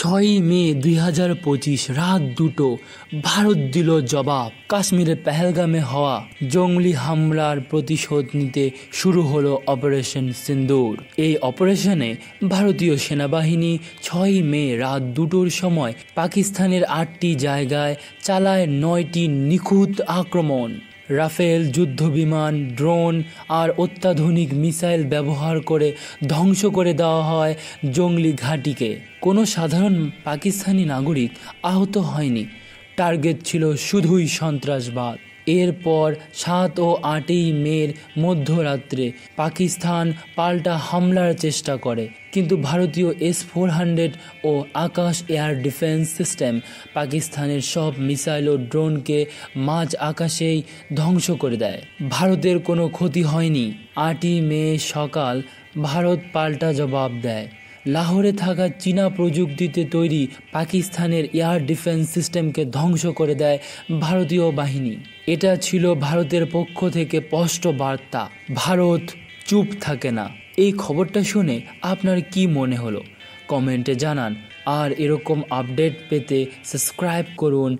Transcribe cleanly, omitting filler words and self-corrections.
6 মে 2025 রাত 2টো ভারত দিল জবাব। কাশ্মীরের পেহেলগামে হওয়া জঙ্গলি হামলার প্রতিশোধ নিতে শুরু হলো অপারেশন সিন্দুর। এই অপারেশনে ভারতীয় সেনাবাহিনী 6 মে রাত 2টোর সময় পাকিস্তানের 8টি জায়গায় চালায় 9টি নিখুঁত আক্রমণ। রাফেল যুদ্ধবিমান, ড্রোন আর অত্যাধুনিক মিসাইল ব্যবহার করে ধ্বংস করে দেওয়া হয় জঙ্গলি ঘাঁটিকে। কোনো সাধারণ পাকিস্তানি নাগরিক আহত হয়নি, টার্গেট ছিল শুধুই সন্ত্রাসবাদ। এরপর 7 ও 8 মের মধ্যরাত্রে পাকিস্তান পাল্টা হামলার চেষ্টা করে, কিন্তু ভারতীয় S-400 ও আকাশ এয়ার ডিফেন্স সিস্টেম পাকিস্তানের সব মিসাইল ও ড্রোনকে মাঝ আকাশেই ধ্বংস করে দেয়। ভারতের কোনো ক্ষতি হয়নি। 8 মে সকাল ভারত পাল্টা জবাব দেয়। লাহোরে থাকা চীনা প্রযুক্তিতে তৈরি পাকিস্তানের এয়ার ডিফেন্স সিস্টেমকে ধ্বংস করে দেয় ভারতীয় বাহিনী। এটা ছিল ভারতের পক্ষ থেকে স্পষ্ট বার্তা, ভারত চুপ থাকে না। এই খবরটা শুনে আপনার কি মনে হলো কমেন্টে জানান, আর এরকম আপডেট পেতে সাবস্ক্রাইব করুন।